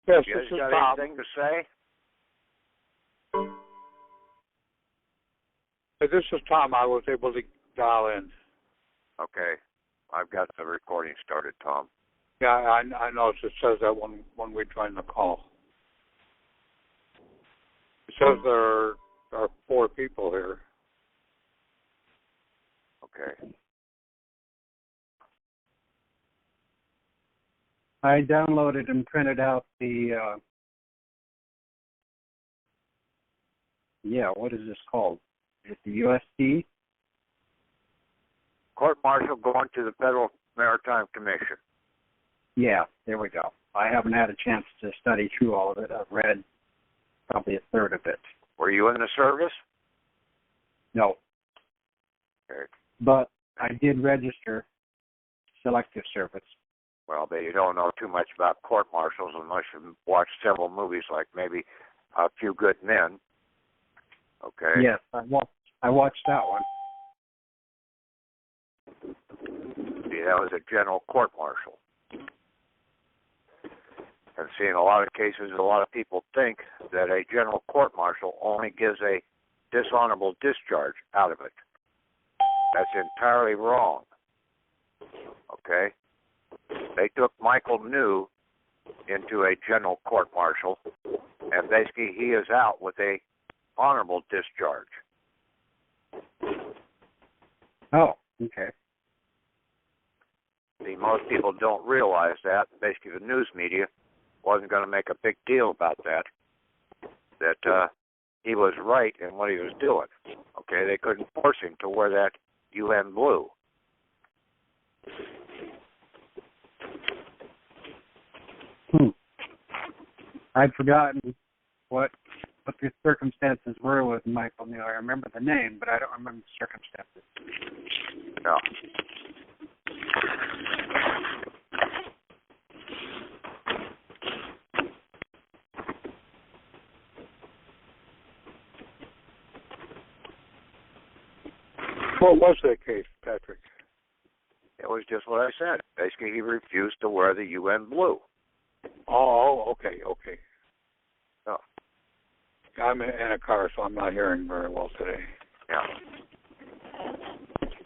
Yes, You this guys is got Tom. anything to say? This is Tom. I was able to dial in. Okay. I've got the recording started, Tom. Yeah, I noticed it says that when we join the call. It says there are 4 people here. Okay. I downloaded and printed out the, what is this called? Is it the USD? Court martial going to the Federal Maritime Commission. Yeah, there we go. I haven't had a chance to study through all of it. I've read probably a third of it. Were you in the service? No. Okay. But I did register selective service. Well, but you don't know too much about court martials unless you've watched several movies like maybe A Few Good Men. Okay. Yes, I watched that one. See, that was a general court martial. And see, in a lot of cases, a lot of people think that a general court martial only gives a dishonorable discharge out of it. That's entirely wrong. Okay? They took Michael New into a general court martial, and basically he is out with a honorable discharge. Oh, okay. See, most people don't realize that. Basically, the news media wasn't going to make a big deal about that he was right in what he was doing. Okay, they couldn't force him to wear that UN blue. I'd forgotten what the circumstances were with Michael Neal. I remember the name, but I don't remember the circumstances. No. What was that case, Patrick? It was just what I said. Basically, he refused to wear the UN blue. Oh, okay. Oh. I'm in a car, so I'm not hearing very well today. Yeah.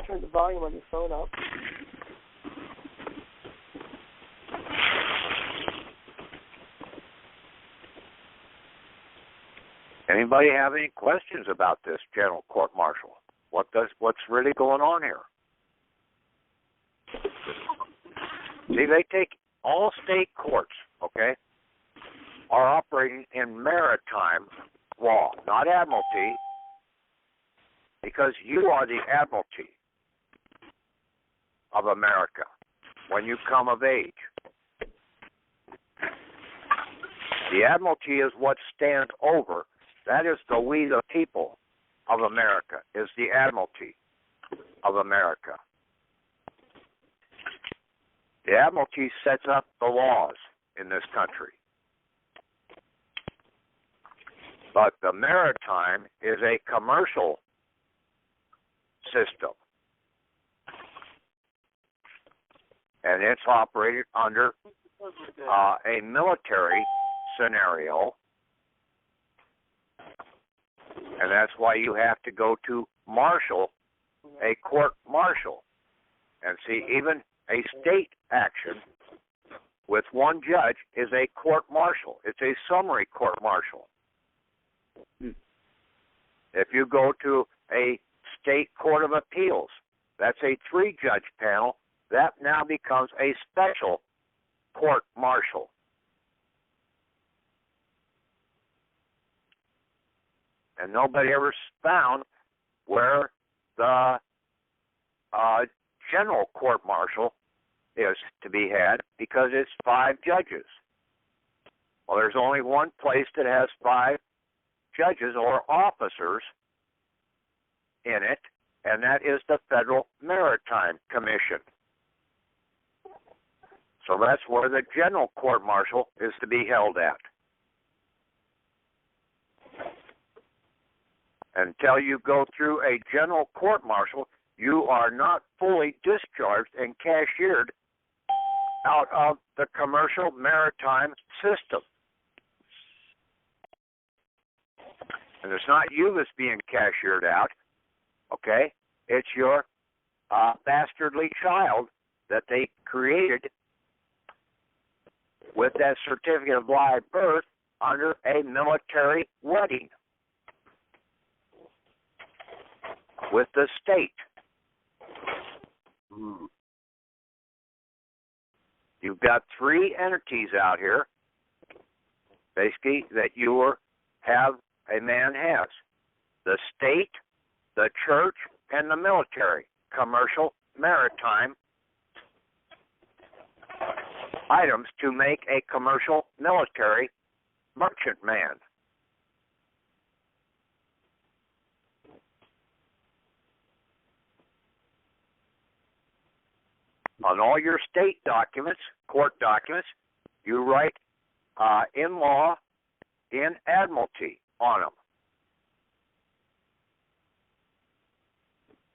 Turn the volume on your phone up. Anybody have any questions about this general court martial? What's really going on here? See, they take all state courts, okay, are operating in maritime law, not admiralty, because you are the admiralty of America when you come of age. The admiralty is what stands over. That is the we the people of America, is the admiralty of America. The admiralty sets up the laws in this country. But the maritime is a commercial system. And it's operated under a military scenario. And that's why you have to go to martial, a court martial. And see, even a state action with one judge is a court martial. It's a summary court martial. If you go to a state court of appeals, that's a 3-judge panel. That now becomes a special court martial. And nobody ever found where the general court martial is to be had because it's 5 judges. Well, there's only one place that has 5 judges or officers in it, and that is the Federal Maritime Commission. So that's where the general court martial is to be held at. Until you go through a general court martial, you are not fully discharged and cashiered out of the commercial maritime system. And it's not you that's being cashiered out, okay? It's your bastardly child that they created with that certificate of live birth under a military wedding with the state. You've got three entities out here, basically, that a man has. The state, the church, and the military, commercial, maritime items to make a commercial military merchantman. On all your state documents, court documents, you write in law, in Admiralty on them.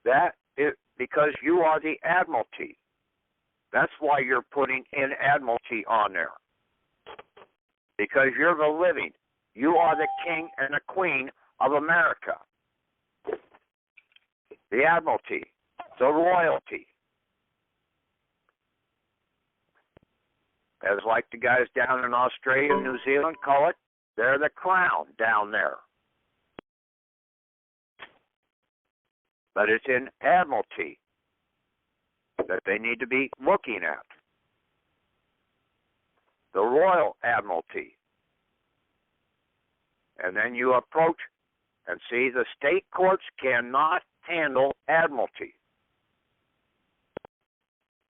That is because you are the Admiralty. That's why you're putting in Admiralty on there. Because you're the living. You are the king and the queen of America. The Admiralty. The royalty. As like the guys down in Australia and New Zealand call it, they're the crown down there. But it's in Admiralty that they need to be looking at. The Royal Admiralty. And then you approach and see the state courts cannot handle Admiralty.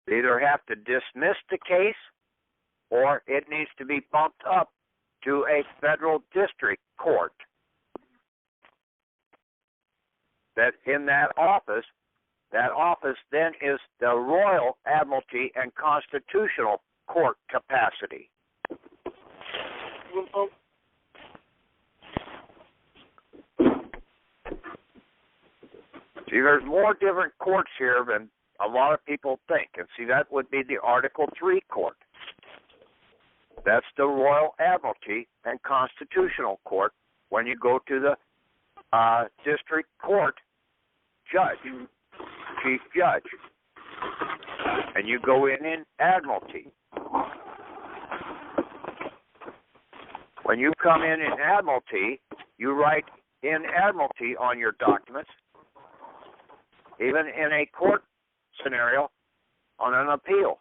They either have to dismiss the case or it needs to be bumped up to a federal district court. That in that office then is the Royal Admiralty and Constitutional Court capacity. See, there's more different courts here than a lot of people think. And see, that would be the Article 3 court. That's the Royal Admiralty and Constitutional Court when you go to the district court judge, chief judge. And you go in Admiralty. When you come in Admiralty, you write in Admiralty on your documents, even in a court scenario on an appeal.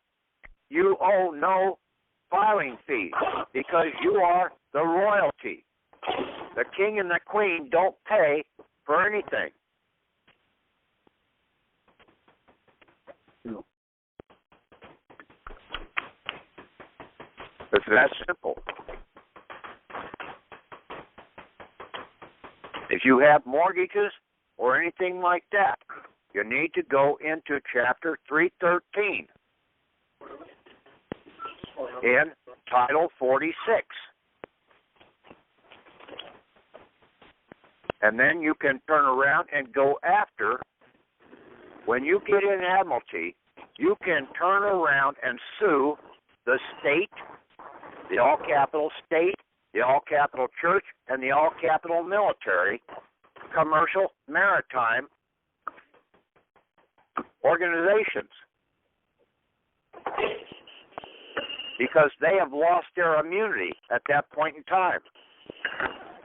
You owe no filing fees because you are the royalty. The king and the queen don't pay for anything. It's that simple. If you have mortgages or anything like that, you need to go into Chapter 313 in Title 46. And then you can turn around and go after, when you get in Admiralty, you can turn around and sue the state, the all-capital state, the all-capital church, and the all-capital military, commercial, maritime organizations. Because they have lost their immunity at that point in time.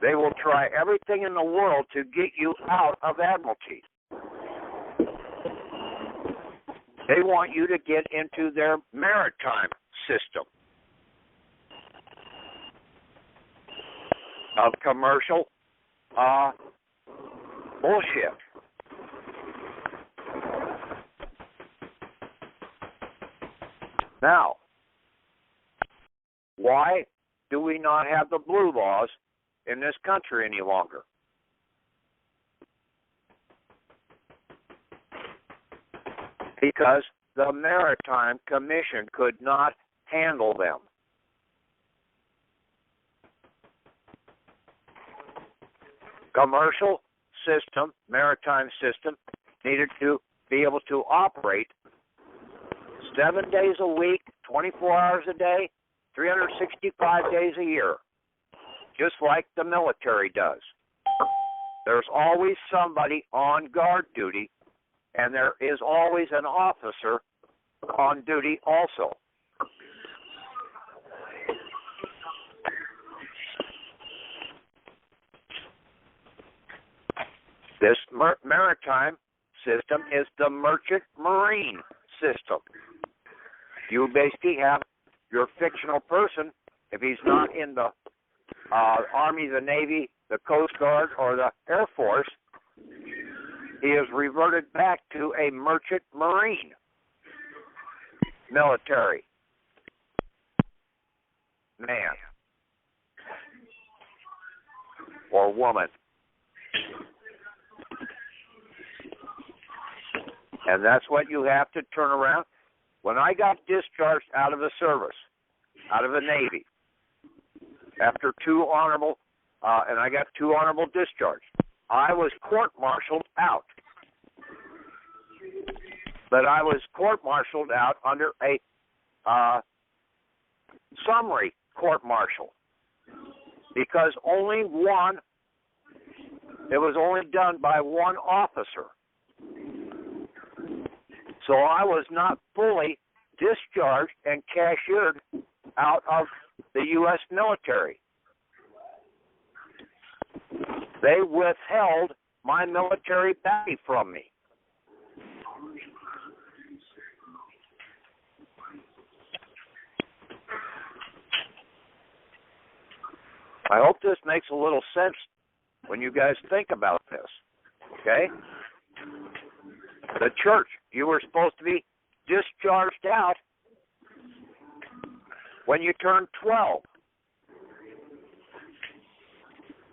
They will try everything in the world to get you out of Admiralty. They want you to get into their maritime system of commercial bullshit. Now, why do we not have the blue laws in this country any longer? Because the Maritime Commission could not handle them. Commercial system, maritime system, needed to be able to operate 7 days a week, 24 hours a day, 365 days a year, just like the military does. there's always somebody on guard duty, and there is always an officer on duty also. This maritime system is the merchant marine system. You basically have your fictional person, if he's not in the Army, the Navy, the Coast Guard, or the Air Force, he is reverted back to a merchant marine military man or woman. And that's what you have to turn around. When I got discharged out of the service, out of the Navy, after two honorable, and I got two honorable discharges, I was court-martialed out. But I was court-martialed out under a summary court-martial because it was only done by one officer. So I was not fully discharged and cashiered out of the U.S. military. They withheld my military bounty from me. I hope this makes a little sense when you guys think about this, okay? The church, you were supposed to be discharged out when you turned 12.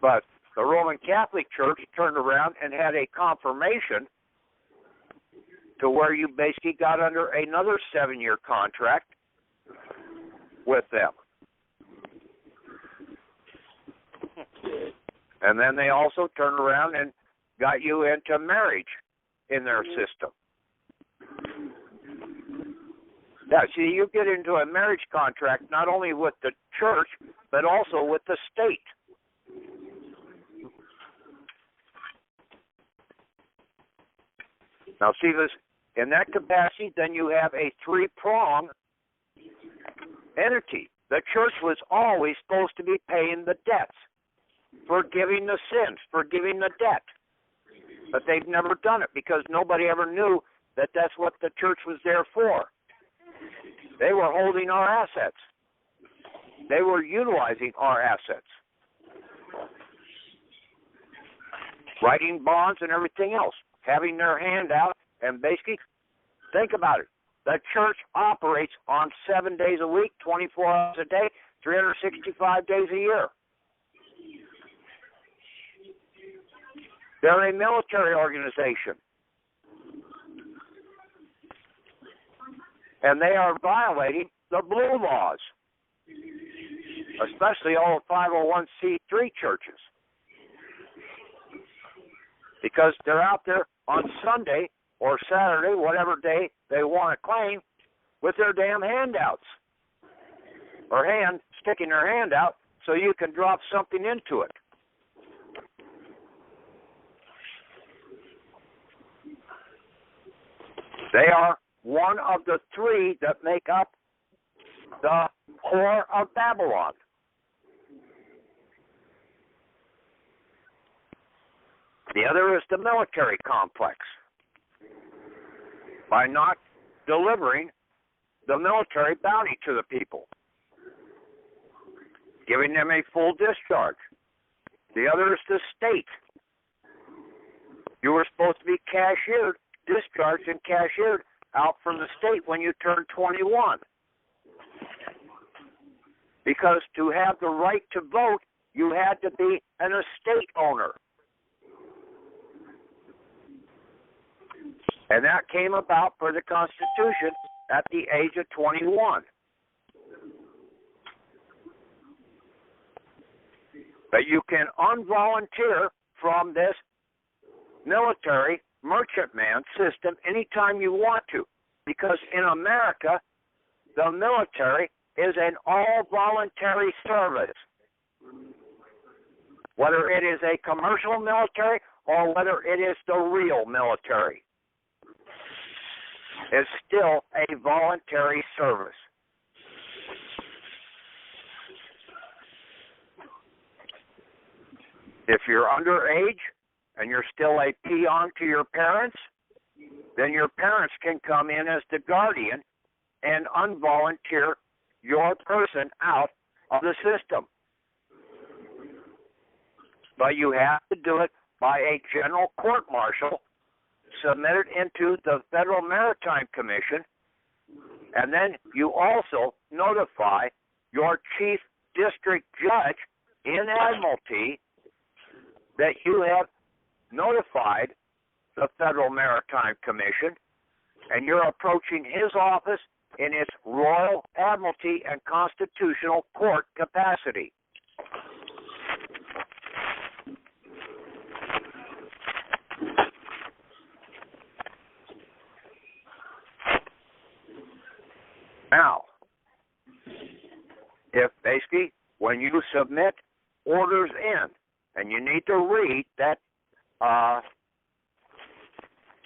But the Roman Catholic Church turned around and had a confirmation to where you basically got under another 7-year contract with them. And then they also turned around and got you into marriage in their system. Now, see, you get into a marriage contract not only with the church, but also with the state. Now, see this, in that capacity, then you have a three-pronged entity. The church was always supposed to be paying the debts, forgiving the sins, forgiving the debt. But they've never done it because nobody ever knew that that's what the church was there for. They were holding our assets. They were utilizing our assets. Writing bonds and everything else. Having their hand out, and basically, think about it. The church operates on 7 days a week, 24 hours a day, 365 days a year. They're a military organization. And they are violating the blue laws, especially all the 501c3 churches. Because they're out there on Sunday or Saturday, whatever day they want to claim, with their damn handouts. Or sticking their hand out so you can drop something into it. They are one of the three that make up the core of Babylon. The other is the military complex. By not delivering the military bounty to the people, giving them a full discharge. The other is the state. You were supposed to be cashiered, discharged and cashiered out from the state when you turned 21. Because to have the right to vote, you had to be an estate owner. And that came about for the Constitution at the age of 21. But you can unvolunteer from this military merchantman system anytime you want to. Because in America, the military is an all-voluntary service. whether it is a commercial military or whether it is the real military. It's still a voluntary service. If you're underage and you're still a peon to your parents, then your parents can come in as the guardian and unvolunteer your person out of the system. But you have to do it by a general court-martial, submit it into the Federal Maritime Commission, and then you also notify your chief district judge in Admiralty that you have notified the Federal Maritime Commission, and you're approaching his office in its Royal Admiralty and Constitutional Court capacity. Now, if basically when you submit orders in, and you need to read that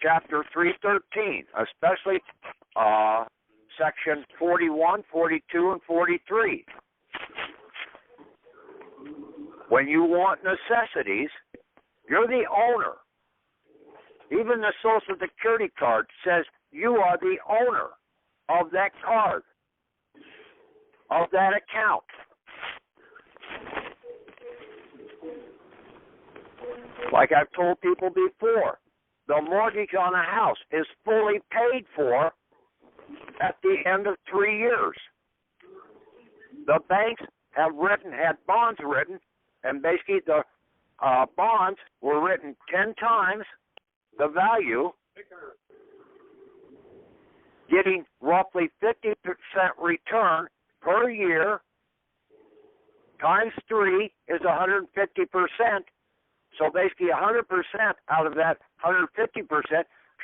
Chapter 313, especially Section 41, 42, and 43. When you want necessities, you're the owner. Even the Social Security card says you are the owner of that card, of that account. Like I've told people before, the mortgage on a house is fully paid for at the end of 3 years. The banks have had bonds written, and basically the bonds were written 10 times the value, getting roughly 50% return per year, times 3 is 150%. So basically 100% out of that 150%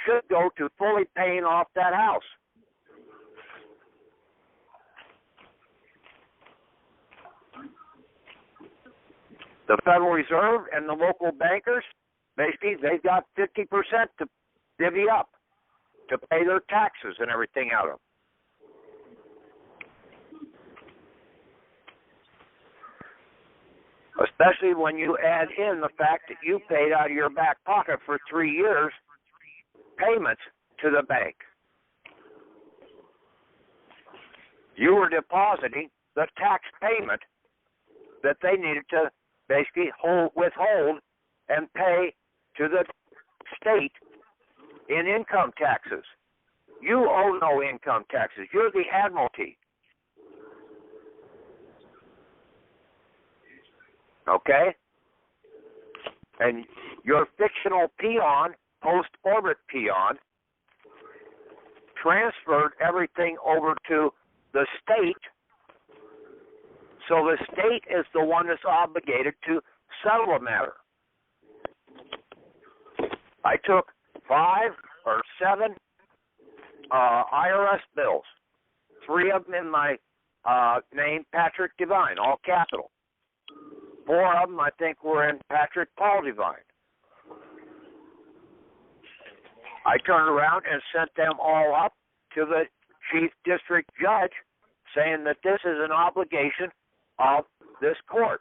should go to fully paying off that house. The Federal Reserve and the local bankers, basically they've got 50% to divvy up to pay their taxes and everything out of. Especially when you add in the fact that you paid out of your back pocket for 3 years payments to the bank. You were depositing the tax payment that they needed to basically withhold and pay to the state in income taxes. You owe no income taxes. You're the Admiralty. Okay? And your fictional peon, post-orbit peon, transferred everything over to the state, so the state is the one that's obligated to settle the matter. I took 5 or 7 IRS bills, 3 of them in my name, Patrick Devine, all capital. 4 of them, I think, were in Patrick Paul Devine. I turned around and sent them all up to the chief district judge saying that this is an obligation of this court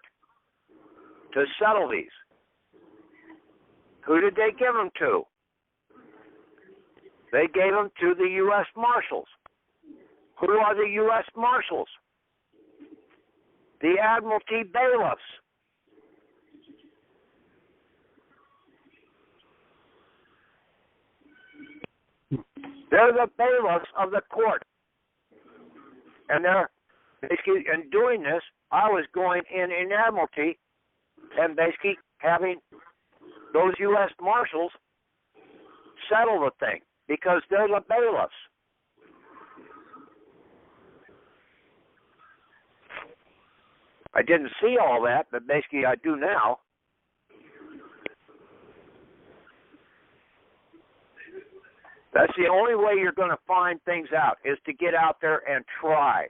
to settle these. Who did they give them to? They gave them to the U.S. Marshals. Who are the U.S. Marshals? The Admiralty bailiffs. They're the bailiffs of the court. And they're basically, in doing this, I was going in Admiralty and basically having those U.S. Marshals settle the thing because they're the bailiffs. I didn't see all that, but basically I do now. That's the only way you're going to find things out, is to get out there and try.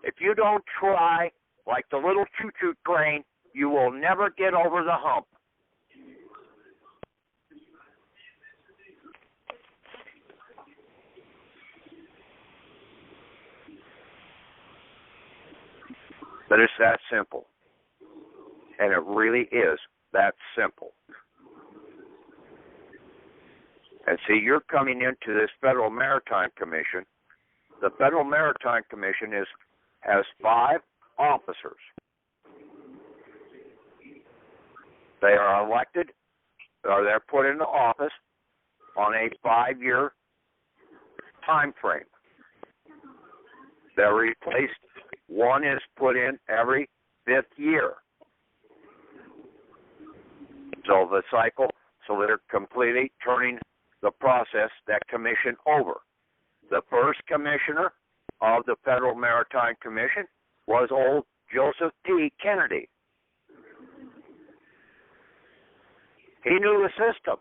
If you don't try, like the little choo-choo train, you will never get over the hump. But it's that simple. And it really is that simple. And see, you're coming into this Federal Maritime Commission. The Federal Maritime Commission has 5 officers. They are elected, or they're put into office on a 5-year time frame. They're replaced. One is put in every 5th year. So the cycle, so they're completely turning the process, that commission, over. The first commissioner of the Federal Maritime Commission was old Joseph P. Kennedy. He knew the system.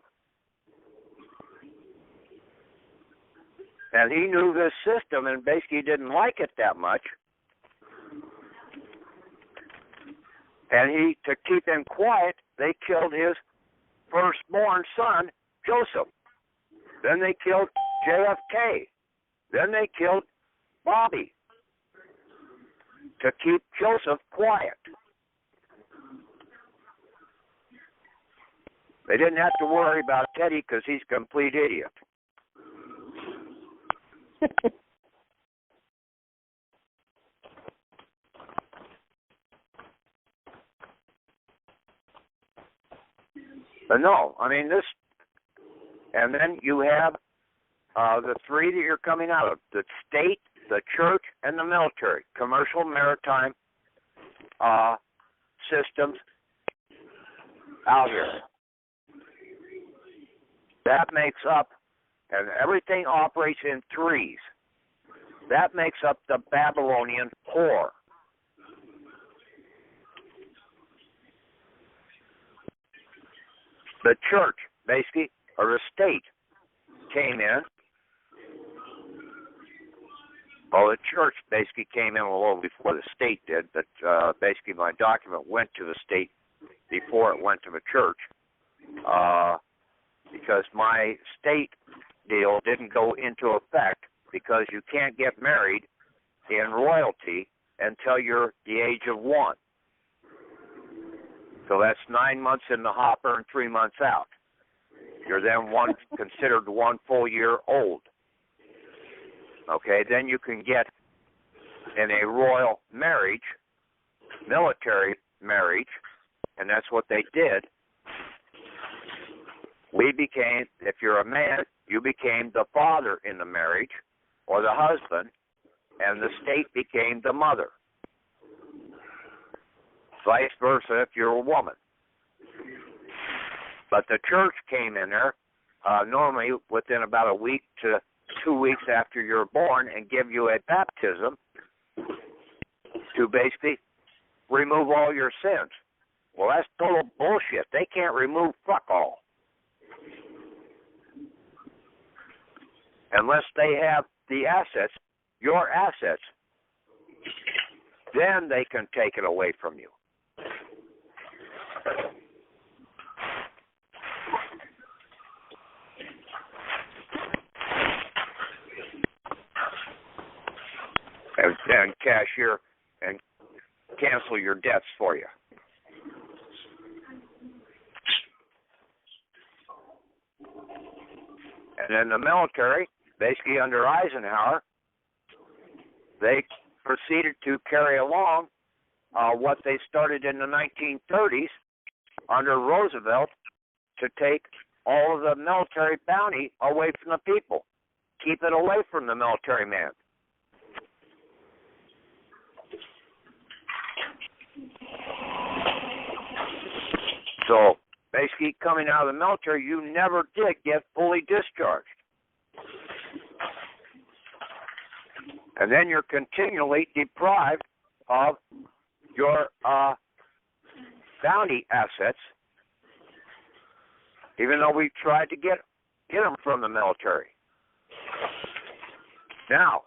And he knew this system and basically didn't like it that much. And to keep him quiet, they killed his firstborn son, Joseph. Then they killed JFK. Then they killed Bobby to keep Joseph quiet. They didn't have to worry about Teddy because he's a complete idiot. But no, I mean this, and then you have the 3 that you're coming out of: the state, the church, and the military, commercial maritime systems out here. That makes up, and everything operates in 3s. That makes up the Babylonian whore. The church, basically, or the state, came in. Well, the church basically came in a little before the state did, but basically my document went to the state before it went to the church, because my state deal didn't go into effect because you can't get married in royalty until you're the age of 1. So that's 9 months in the hopper and 3 months out. You're then considered 1 full year old. Okay, then you can get in a royal marriage, military marriage, and that's what they did. We became, if you're a man, you became the father in the marriage, or the husband, and the state became the mother. Vice versa if you're a woman. But the church came in there normally within about a week to 2 weeks after you're born and give you a baptism to basically remove all your sins. Well, that's total bullshit. They can't remove fuck all. Unless they have the assets, your assets, then they can take it away from you. And cashier and cancel your debts for you. And then the military, basically under Eisenhower, they proceeded to carry along what they started in the 1930s under Roosevelt to take all of the military bounty away from the people. Keep it away from the military man. So, basically, coming out of the military, you never did get fully discharged. And then you're continually deprived of your bounty assets, even though we tried to get them from the military. Now,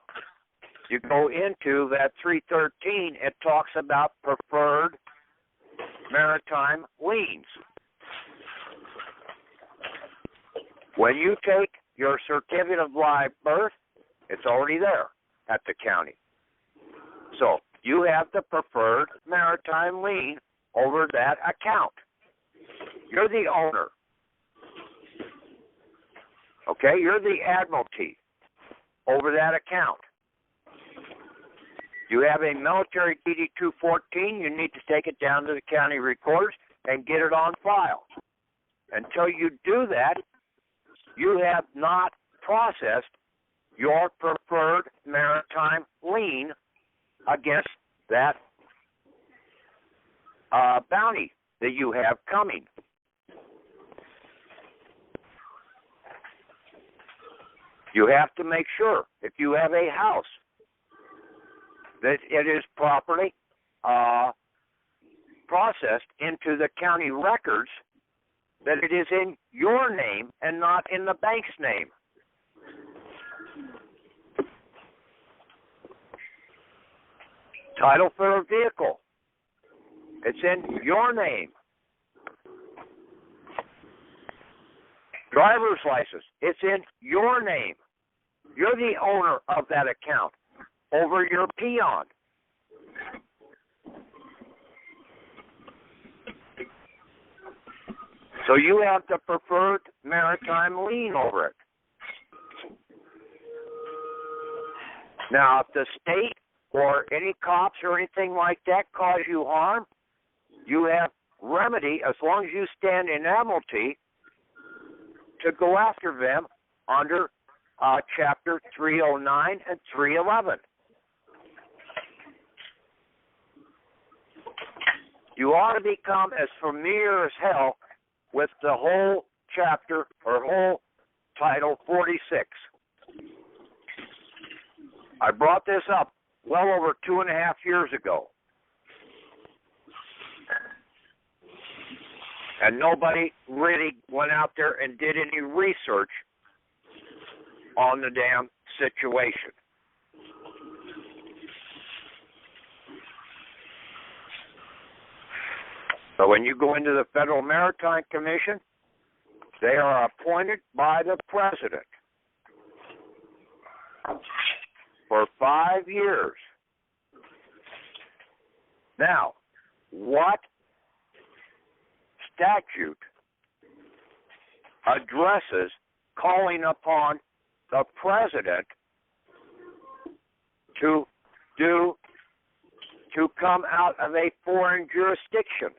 you go into that 313, it talks about preferred maritime liens. When you take your certificate of live birth, it's already there at the county. So you have the preferred maritime lien over that account. You're the owner. Okay, you're the Admiralty over that account. You have a military DD 214, you need to take it down to the county recorders and get it on file. Until you do that, you have not processed your preferred maritime lien against that bounty that you have coming. You have to make sure, if you have a house, that it is properly processed into the county records, that it is in your name and not in the bank's name. Title for a vehicle, it's in your name. Driver's license, it's in your name. You're the owner of that account over your peon. So you have the preferred maritime lien over it. Now, if the state or any cops or anything like that cause you harm, you have remedy as long as you stand in Admiralty to go after them under Chapter 309 and 311. You ought to become as familiar as hell with the whole chapter or whole Title 46. I brought this up well over 2.5 years ago. And nobody really went out there and did any research on the damn situation. So when you go into the Federal Maritime Commission, they are appointed by the President for 5 years. Now, what statute addresses calling upon the President to come out of a foreign jurisdiction?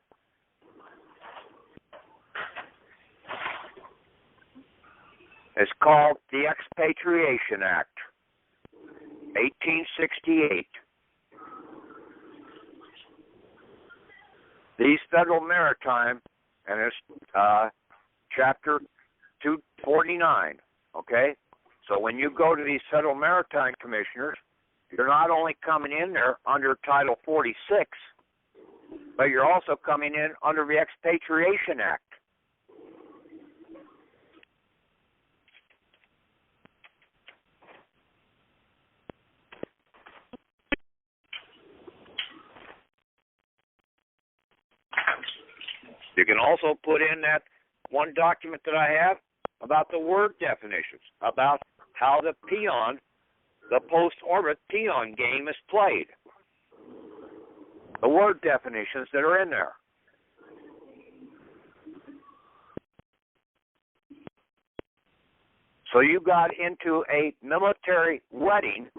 It's called the Expatriation Act, 1868. These Federal Maritime, and it's Chapter 249, okay? So when you go to these Federal Maritime Commissioners, you're not only coming in there under Title 46, but you're also coming in under the Expatriation Act. You can also put in that one document that I have about the word definitions, about how the peon, the post-orbit peon game is played. The word definitions that are in there. So you got into a military wedding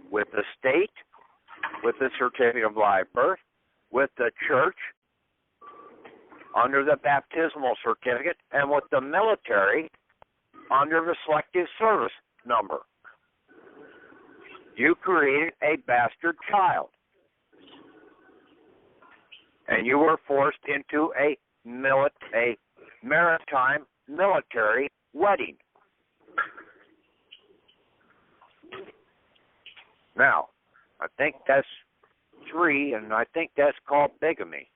with the state, with the certificate of live birth, with the church, under the baptismal certificate, and with the military under the selective service number. You created a bastard child. And you were forced into a maritime military wedding. Now, I think that's 3, and I think that's called bigamy.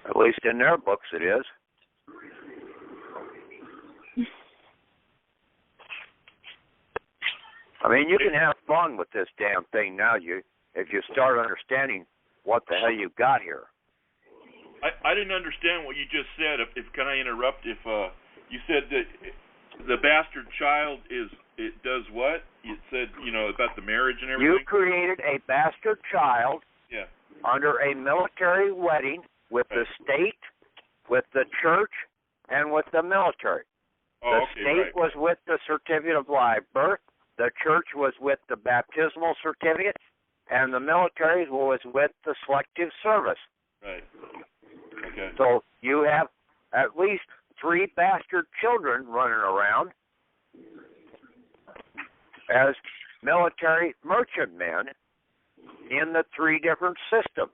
At least in their books it is. I mean, you can have fun with this damn thing now. If you start understanding what the hell you got here. I didn't understand what you just said. If can I interrupt? If you said that the bastard child does what? You said about the marriage and everything. You created a bastard child. Yeah. Under a military wedding with the state, with the church, and with the military. Oh, the state was with the certificate of live birth. The church was with the baptismal certificate, and the military was with the selective service. Right. Okay. So you have at least 3 bastard children running around as military merchantmen in the 3 different systems.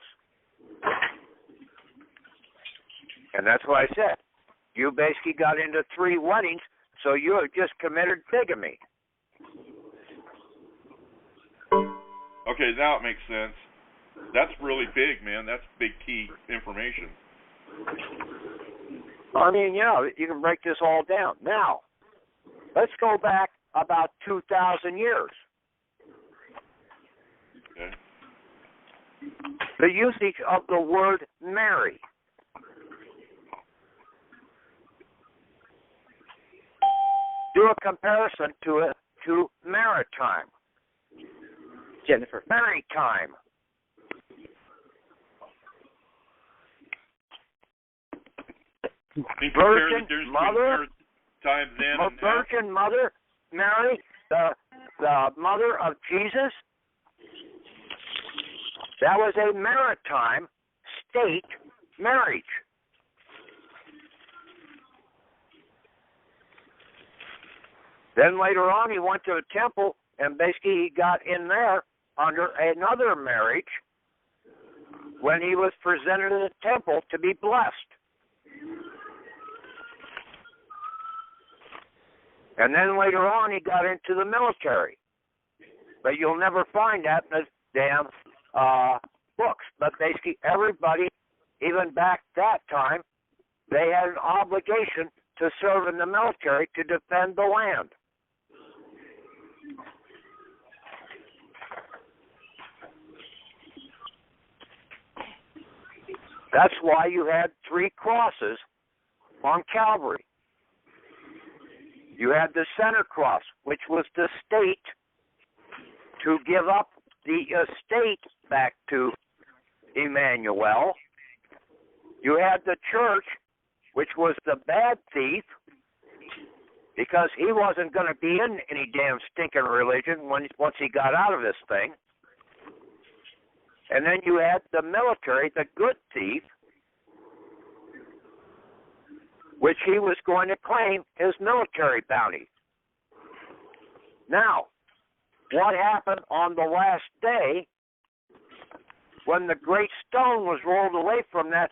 And that's what I said. You basically got into 3 weddings, so you have just committed bigamy. Okay, now it makes sense. That's really big, man. That's big key information. I mean, you can break this all down. Now, let's go back about 2,000 years. Okay. The usage of the word marry. Do a comparison to maritime. Jennifer. Maritime. Virgin mother. Time then and Virgin mother, Mary, the mother of Jesus. That was a maritime state marriage. Then later on, he went to the temple, and basically he got in there under another marriage when he was presented in the temple to be blessed. And then later on, he got into the military. But you'll never find that in the damn books. But basically, everybody, even back that time, they had an obligation to serve in the military to defend the land. That's why you had 3 crosses on Calvary. You had the center cross, which was the state to give up the estate back to Emmanuel. You had the church, which was the bad thief, because he wasn't going to be in any damn stinking religion once he got out of this thing. And then you had the military, the good thief, which he was going to claim his military bounty. Now, what happened on the last day when the great stone was rolled away from that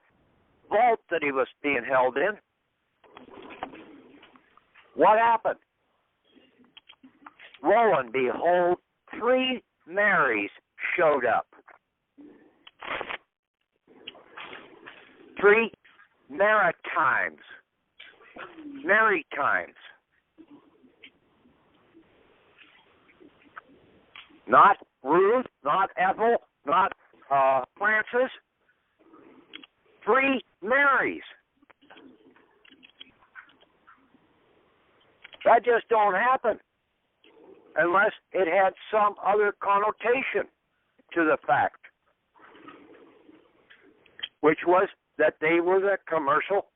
vault that he was being held in? What happened? Lo and behold, 3 Marys showed up. 3 Maritimes. Maritimes. Not Ruth, not Ethel, not Frances. 3 Marys. That just don't happen unless it had some other connotation to the fact, which was that they were the commercial,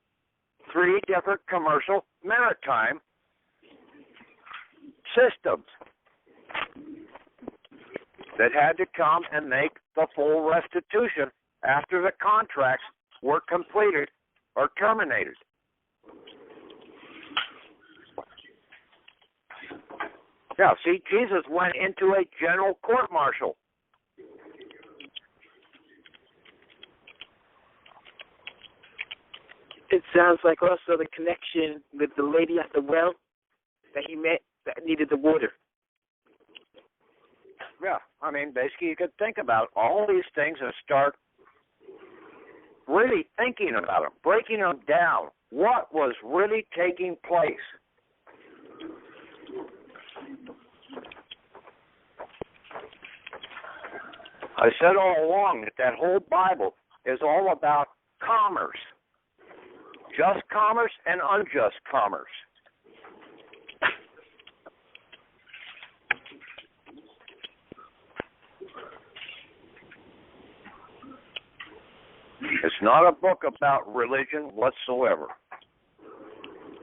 3 different commercial maritime systems that had to come and make the full restitution after the contracts were completed or terminated. Yeah, see, Jesus went into a general court-martial. It sounds like also the connection with the lady at the well that he met that needed the water. Yeah, I mean, basically you could think about all these things and start really thinking about them, breaking them down. What was really taking place? I said all along that that whole Bible is all about commerce. Just commerce and unjust commerce. It's not a book about religion whatsoever.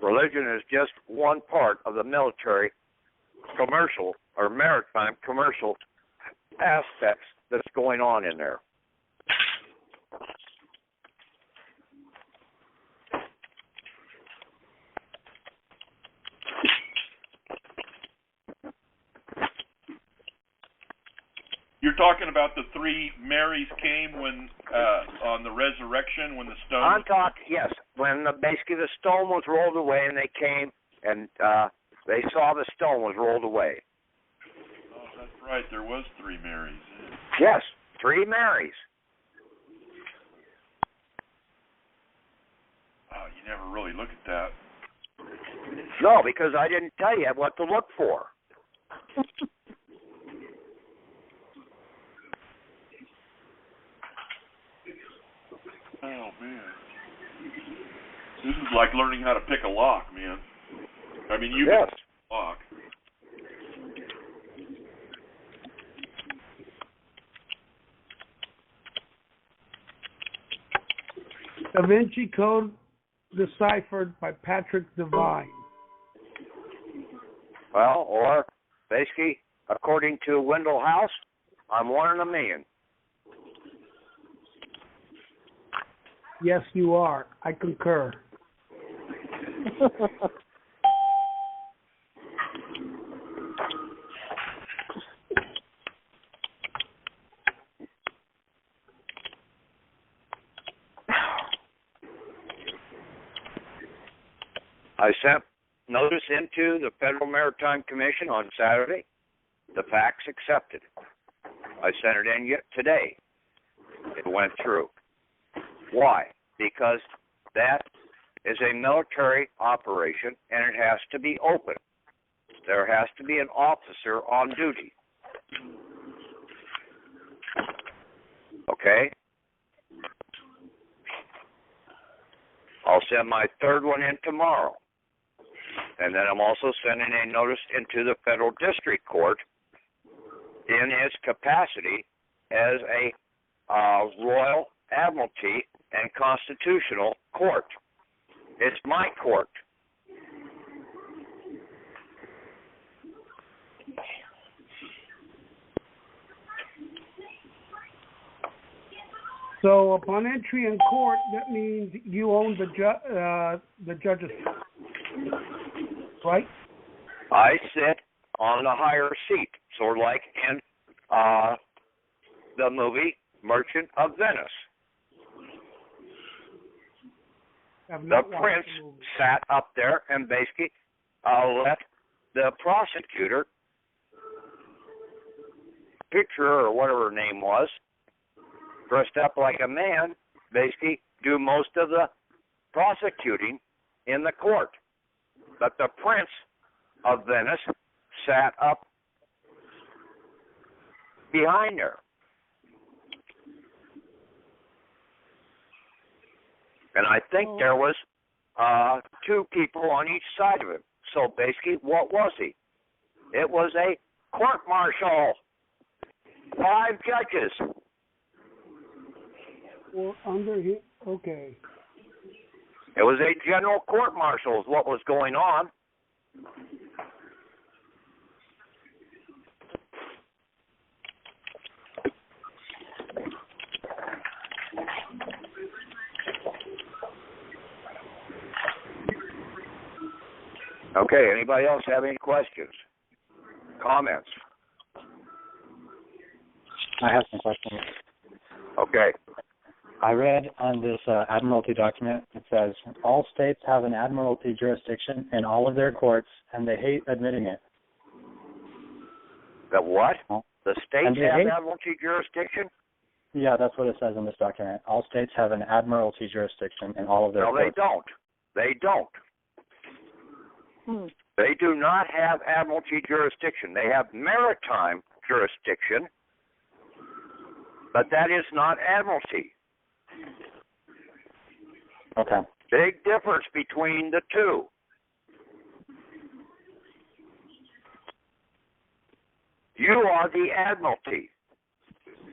Religion is just one part of the military commercial or maritime commercial aspects that's going on in there. You're talking about the three Marys came when on the resurrection when the stone. I'm talking, yes, when basically the stone was rolled away and they came and they saw the stone was rolled away. Oh, that's right. There was three Marys. Yes, three Marys. Oh, you never really look at that. No, because I didn't tell you what to look for. Oh, man. This is like learning how to pick a lock, man. I mean, you Yes. pick a lock. Da Vinci Code deciphered by Patrick Devine. Well, or basically, according to Wendell House, I'm one in a million. Yes, you are. I concur. I sent notice into the Federal Maritime Commission on Saturday. The facts accepted. I sent it in yet today. It went through. Why? Because that is a military operation and it has to be open. There has to be an officer on duty. Okay? I'll send my third one in tomorrow. And then I'm also sending a notice into the Federal District Court in its capacity as a Royal Admiralty and Constitutional Court. It's my court. So upon entry in court, that means you own the judge's, right? I sit on the higher seat, sort of like in the movie Merchant of Venice. The prince sat up there and basically let the prosecutor, picture or whatever her name was, dressed up like a man, basically do most of the prosecuting in the court. But the Prince of Venice sat up behind her. And I think there was two people on each side of him. So basically, what was he? It was a court-martial. 5 judges. Or under him? Okay. It was a general court-martial is what was going on. Okay, anybody else have any questions? Comments? I have some questions. Okay. I read on this Admiralty document, it says, all states have an Admiralty jurisdiction in all of their courts, and they hate admitting it. The what? The states have hate? Admiralty jurisdiction? Yeah, that's what it says in this document. All states have an Admiralty jurisdiction in all of their No, courts. they don't. They don't. They do not have Admiralty jurisdiction. They have maritime jurisdiction, But that is not Admiralty. Okay. Big difference between the two. You are the Admiralty.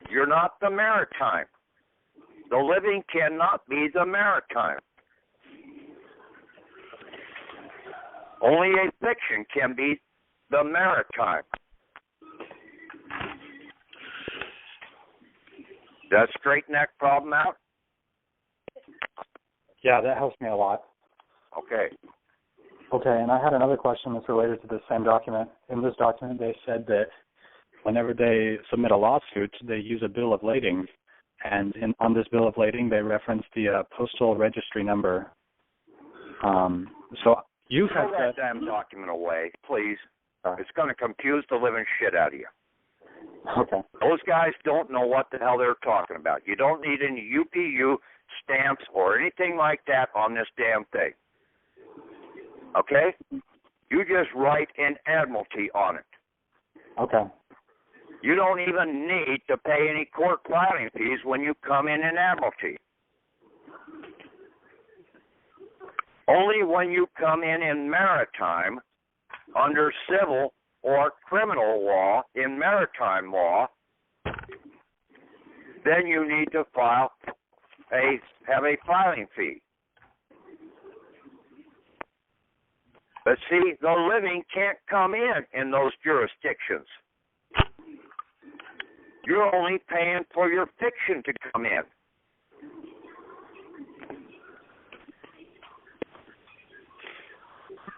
You're not the Maritime. The living cannot be the Maritime. Only a fiction can be the Maritime. Does that straighten that problem out? Yeah, that helps me a lot. Okay. Okay, and I had another question that's related to the same document. In this document, they said that whenever they submit a lawsuit, they use a bill of lading, and on this bill of lading, they reference the postal registry number. So you have throw that damn document away, please. It's going to confuse the living shit out of you. Okay. Those guys don't know what the hell they're talking about. You don't need any UPU stamps or anything like that on this damn thing. Okay? You just write an Admiralty on it. Okay. You don't even need to pay any court filing fees when you come in Admiralty. Only when you come in Maritime under civil or criminal law, in maritime law, then you need to have a filing fee. But see, the living can't come in those jurisdictions. You're only paying for your fiction to come in.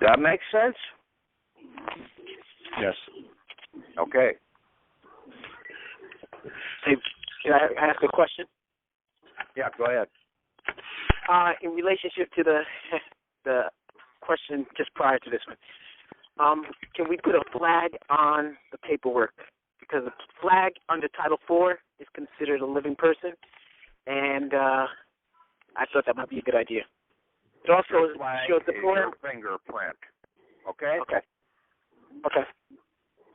That makes sense? Yes. Okay. Hey, can I ask a question? Yeah, go ahead. In relationship to the question just prior to this one, can we put a flag on the paperwork? Because the flag under Title IV is considered a living person, and I thought that might be a good idea. It also shows the your fingerprint. Okay? Okay.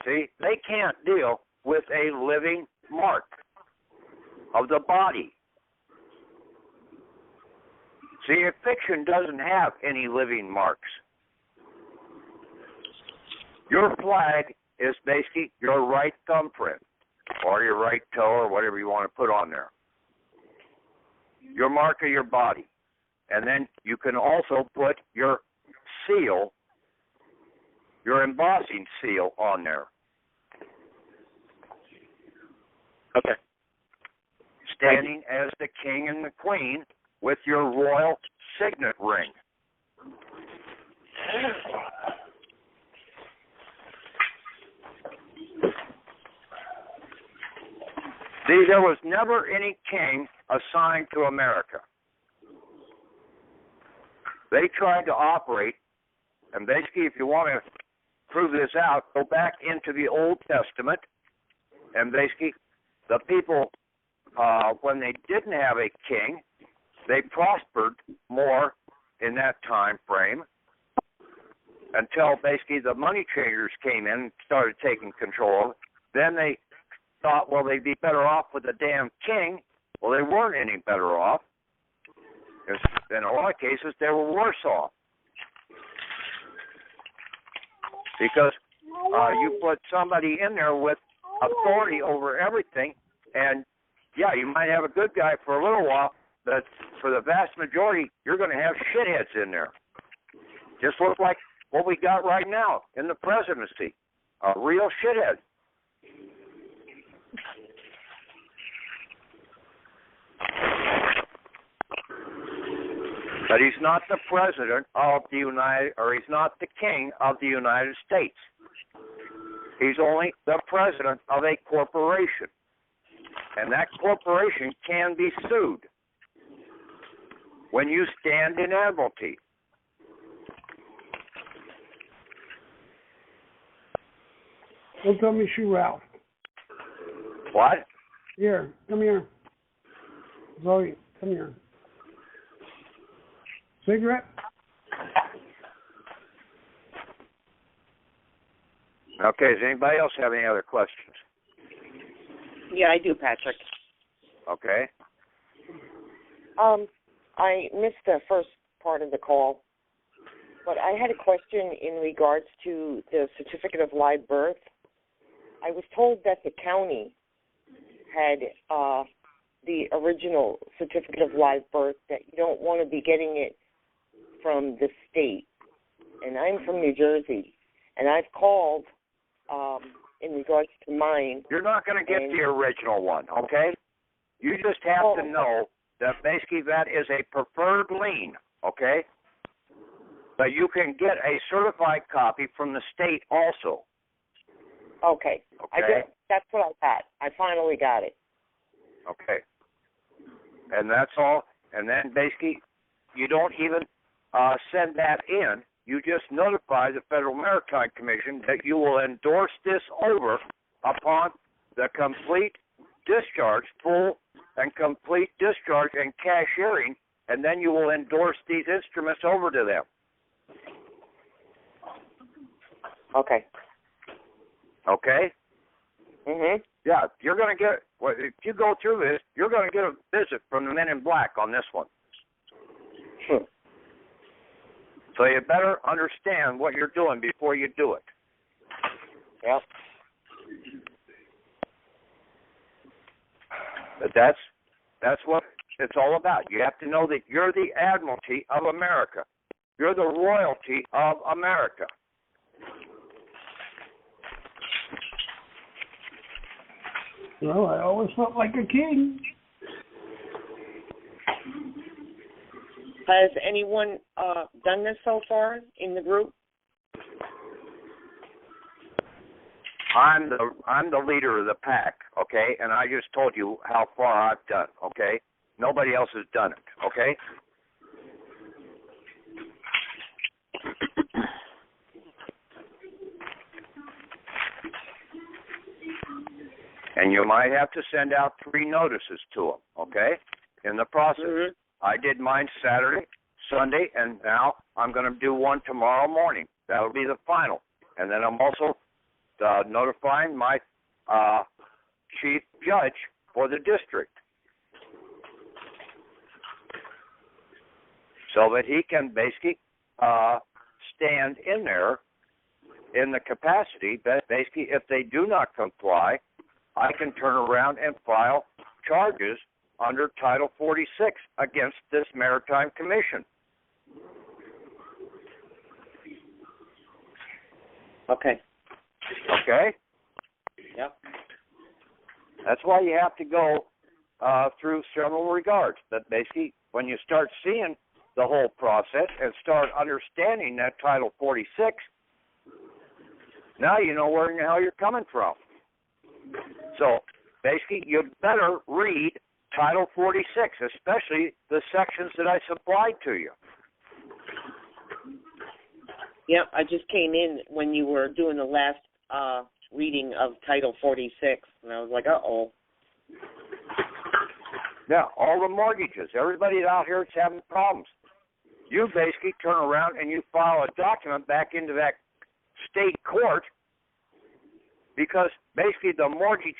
See, they can't deal with a living mark of the body. See, a fiction doesn't have any living marks. Your flag is basically your right thumbprint or your right toe or whatever you want to put on there. Your mark of your body. And then you can also put your seal, your embossing seal on there. Okay. Standing as the king and the queen with your royal signet ring. See, there was never any king assigned to America. They tried to operate, and basically, if you want to prove this out, go back into the Old Testament, and basically, the people, when they didn't have a king, they prospered more in that time frame until basically the money changers came in and started taking control. Then they thought, well, they'd be better off with a damn king. Well, they weren't any better off. In a lot of cases, they were worse off. Because you put somebody in there with authority over everything, and, yeah, you might have a good guy for a little while, but for the vast majority, you're going to have shitheads in there. Just look like what we got right now in the presidency, a real shithead. But he's not the president of the he's not the king of the United States. He's only the president of a corporation. And that corporation can be sued when you stand in Admiralty. Don't tell me shoe Ralph. What? Here, come here. Zoe, come here. Cigarette? Okay, does anybody else have any other questions? Yeah, I do, Patrick. Okay? I missed the first part of the call, but I had a question in regards to the certificate of live birth. I was told that the county had the original certificate of live birth, that you don't want to be getting it from the state. And I'm from New Jersey, and I've called in regards to mine. You're not going to get the original one, okay? You just have to know that basically that is a preferred lien, okay? But you can get a certified copy from the state also. Okay. Okay. That's what I got. I finally got it. Okay. And that's all. And then basically you don't even send that in. You just notify the Federal Maritime Commission that you will endorse this over upon the complete discharge, full and complete discharge and cashiering, and then you will endorse these instruments over to them. Okay. Okay? Mhm. Yeah, you're going to get, well, if you go through this, you're going to get a visit from the men in black on this one. Sure. So you better understand what you're doing before you do it. Yep. But that's what it's all about. You have to know that you're the Admiralty of America. You're the royalty of America. Well, I always felt like a king. Has anyone done this so far in the group? I'm the leader of the pack, okay? And I just told you how far I've done, okay? Nobody else has done it, okay? And you might have to send out 3 notices to them, okay, in the process. Mm-hmm. I did mine Saturday, Sunday, and now I'm going to do one tomorrow morning. That'll be the final. And then I'm also notifying my chief judge for the district so that he can basically stand in there in the capacity that basically if they do not comply, I can turn around and file charges under Title 46 against this Maritime Commission. Okay. Okay? Yep. That's why you have to go through several regards. But basically, when you start seeing the whole process and start understanding that Title 46, now you know where in the hell you're coming from. So, basically, you better read Title 46, especially the sections that I supplied to you. Yep, I just came in when you were doing the last reading of Title 46, and I was like, uh-oh. Yeah, all the mortgages, everybody out here is having problems. You basically turn around and you file a document back into that state court because basically the mortgage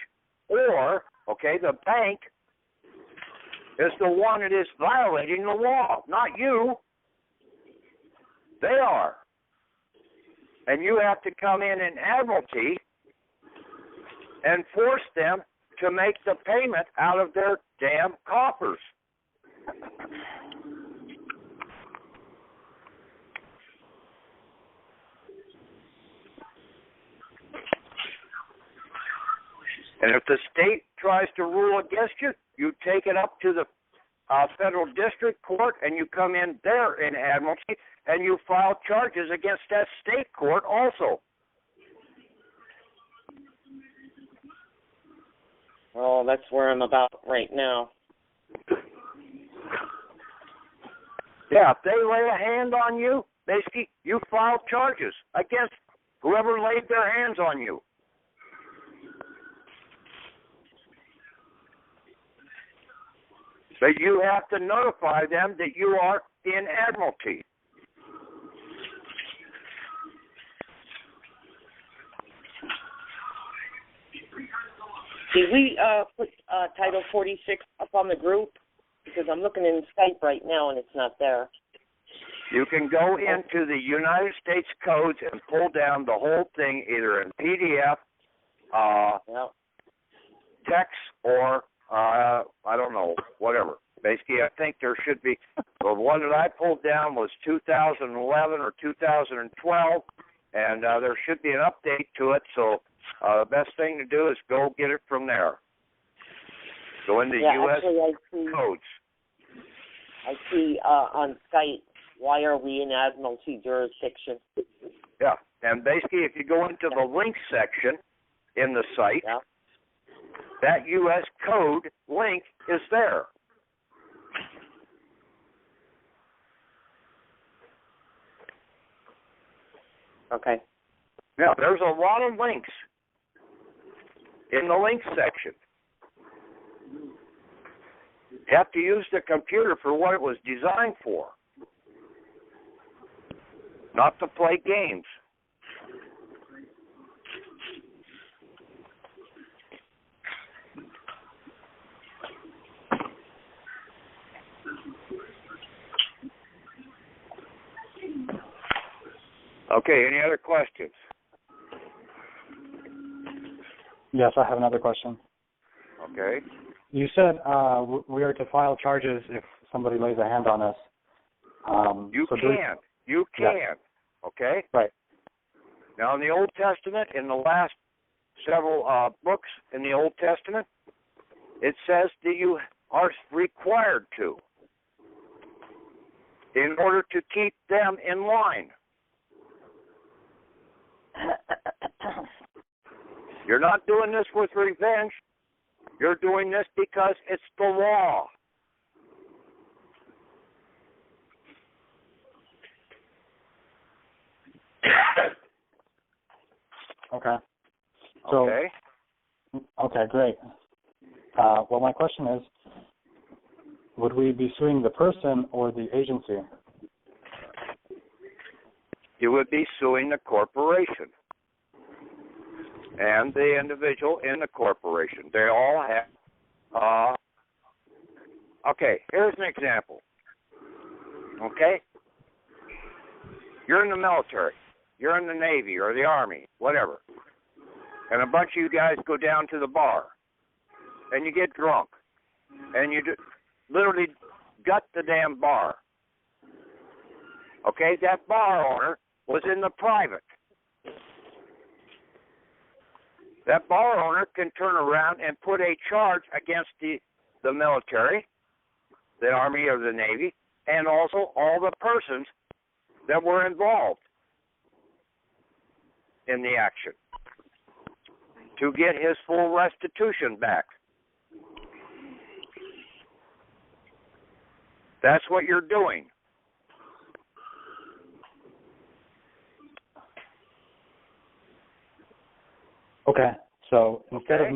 or, okay, the bank is the one that is violating the law, not you. They are. And you have to come in Admiralty and force them to make the payment out of their damn coffers. And if the state tries to rule against you, you take it up to the federal district court, and you come in there in Admiralty, and you file charges against that state court also. Well, that's where I'm about right now. Yeah, if they lay a hand on you, basically you file charges against whoever laid their hands on you. But you have to notify them that you are in Admiralty. Did we put Title 46 up on the group? Because I'm looking in Skype right now and it's not there. You can go into the United States codes and pull down the whole thing either in PDF, text, or I don't know, whatever. Basically, I think there should be, the one that I pulled down was 2011 or 2012, and there should be an update to it, so the best thing to do is go get it from there. Go into U.S. codes. I see on site, why are we in Admiralty jurisdiction? Yeah, and basically if you go into the link section in the site, that U.S. code link is there. Okay. Now, there's a lot of links in the link section. You have to use the computer for what it was designed for, not to play games. Okay, any other questions? Yes, I have another question. Okay. You said we are to file charges if somebody lays a hand on us. You can. Yeah. Okay? Right. Now, in the Old Testament, in the last several books in the Old Testament, it says that you are required to in order to keep them in line. You're not doing this with revenge. You're doing this because it's the law. Okay. So, okay, great. Well, my question is, would we be suing the person or the agency? You would be suing the corporation and the individual in the corporation. They all have, okay, here's an example. Okay? You're in the military. You're in the Navy or the Army, whatever. And a bunch of you guys go down to the bar and you get drunk and you literally gut the damn bar. Okay? That bar owner was in the private. That bar owner can turn around and put a charge against the military, the Army or the Navy, and also all the persons that were involved in the action to get his full restitution back. That's what you're doing. Okay. So instead of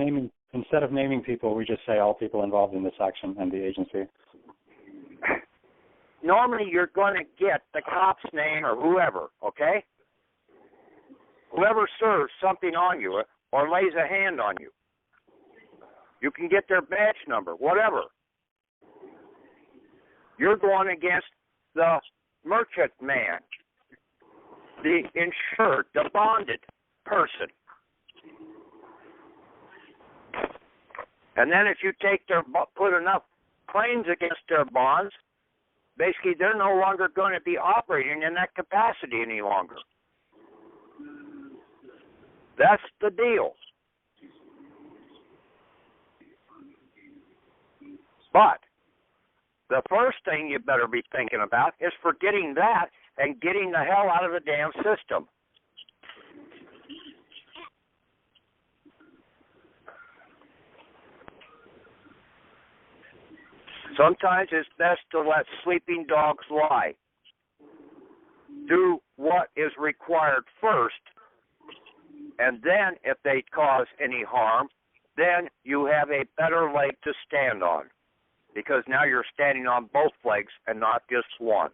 naming people, we just say all people involved in this action and the agency. Normally, you're going to get the cop's name or whoever. Okay. Whoever serves something on you or lays a hand on you. You can get their badge number, whatever. You're going against the merchant man, the insured, the bonded person. And then if you put enough claims against their bonds, basically they're no longer going to be operating in that capacity any longer. That's the deal. But the first thing you better be thinking about is forgetting that and getting the hell out of the damn system. Sometimes it's best to let sleeping dogs lie. Do what is required first, and then if they cause any harm, then you have a better leg to stand on, because now you're standing on both legs and not just one.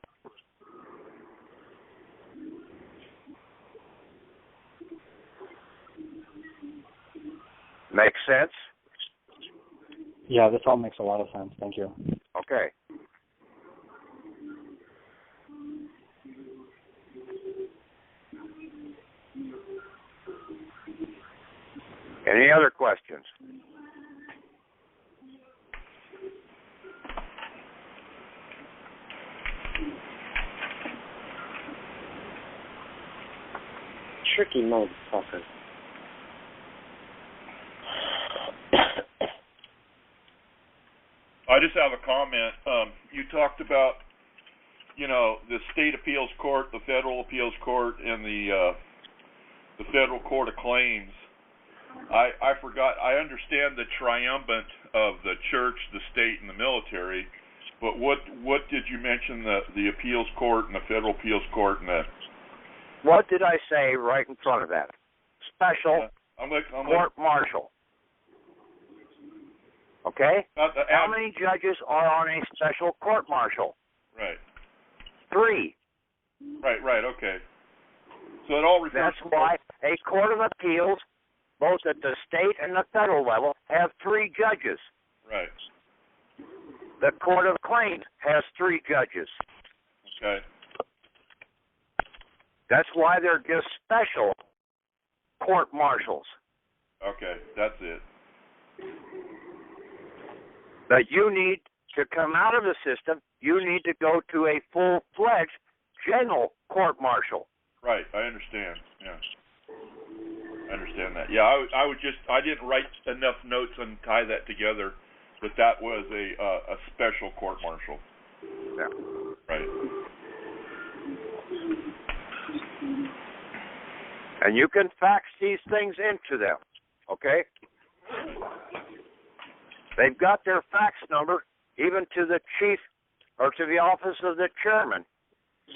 Make sense? Yeah, this all makes a lot of sense. Thank you. Okay. Any other questions? Tricky motherfucker. I just have a comment. You talked about, the state appeals court, the federal appeals court, and the federal court of claims. I forgot. I understand the triumvirate of the church, the state, and the military, but what did you mention? The appeals court and the federal appeals court and the. What did I say right in front of that? Special court martial. Okay? How many judges are on a special court martial? Right. 3. Right, okay. So it all refers. That's why a court of appeals, both at the state and the federal level, have 3 judges. Right. The court of claims has 3 judges. Okay. That's why they're just special court martials. Okay, that's it. But you need to come out of the system. You need to go to a full-fledged general court martial. Right, I understand. Yeah, I understand that. Yeah, I didn't write enough notes and tie that together, but that was a special court martial. Yeah. Right. And you can fax these things into them, okay? They've got their fax number, even to the chief or to the office of the chairman,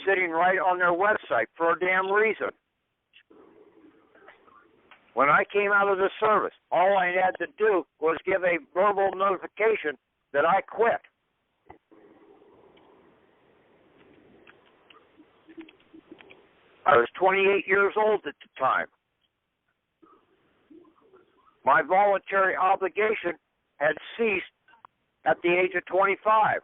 sitting right on their website for a damn reason. When I came out of the service, all I had to do was give a verbal notification that I quit. I was 28 years old at the time. My voluntary obligation had ceased at the age of 25.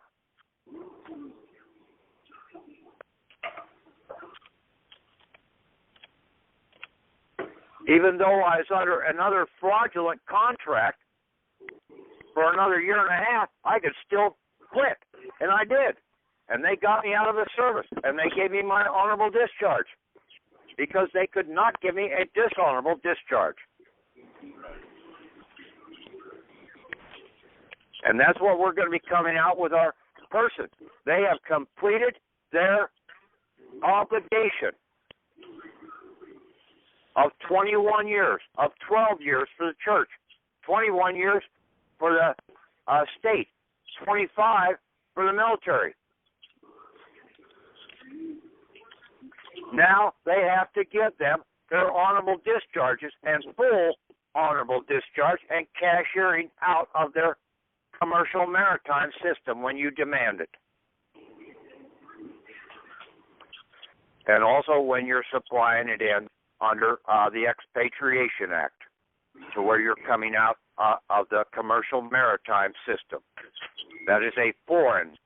Even though I was under another fraudulent contract for another year and a half, I could still quit, and I did. And they got me out of the service, and they gave me my honorable discharge because they could not give me a dishonorable discharge. And that's what we're going to be coming out with our person. They have completed their obligation of 21 years, of 12 years for the church, 21 years for the state, 25 for the military. Now they have to give them their honorable discharges and full honorable discharge and cashiering out of their commercial maritime system when you demand it. And also when you're supplying it in under the Expatriation Act, to where you're coming out of the commercial maritime system. That is a foreign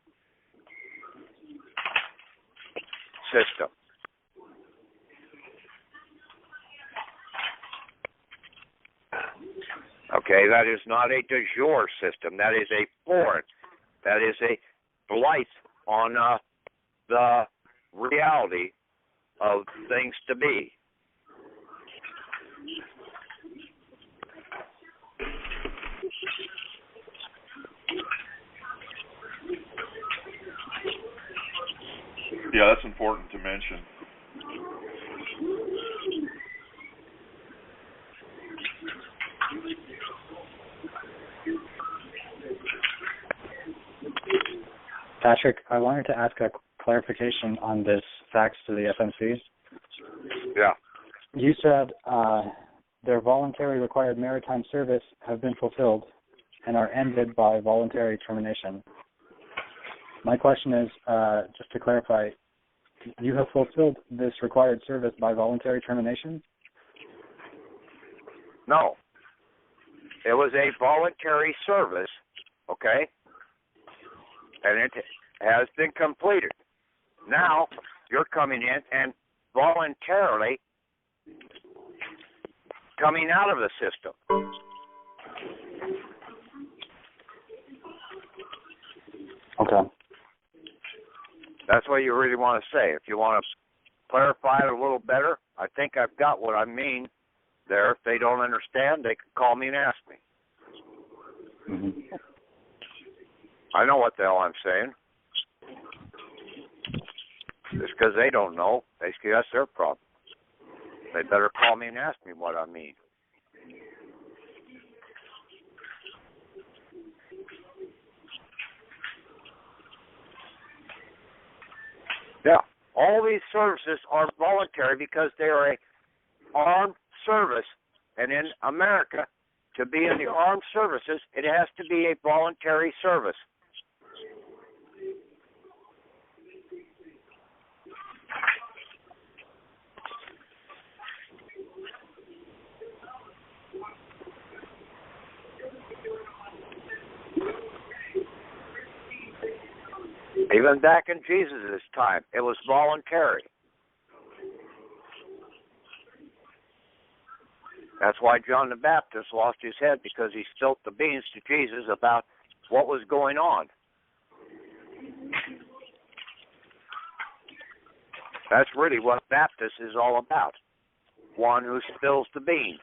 system. Okay, that is not a de jure system. That is a foreign. That is a blight on the reality of things to be. Yeah, that's important to mention. Patrick, I wanted to ask a clarification on this fax to the FMC. Yeah. You said their voluntary required maritime service have been fulfilled and are ended by voluntary termination. My question is, just to clarify, you have fulfilled this required service by voluntary termination? No. It was a voluntary service okay? And it has been completed. Now you're coming in and voluntarily coming out of the system. Okay. That's what you really want to say. If you want to clarify it a little better, I think I've got what I mean there. If they don't understand, they can call me and ask me. Mm-hmm. I know what the hell I'm saying. Just because they don't know, basically that's their problem. They better call me and ask me what I mean. Yeah, all these services are voluntary because they are a armed service. And in America, to be in the armed services, it has to be a voluntary service. Even back in Jesus' time, it was voluntary. That's why John the Baptist lost his head, because he spilt the beans to Jesus about what was going on. That's really what Baptist is all about. One who spills the beans.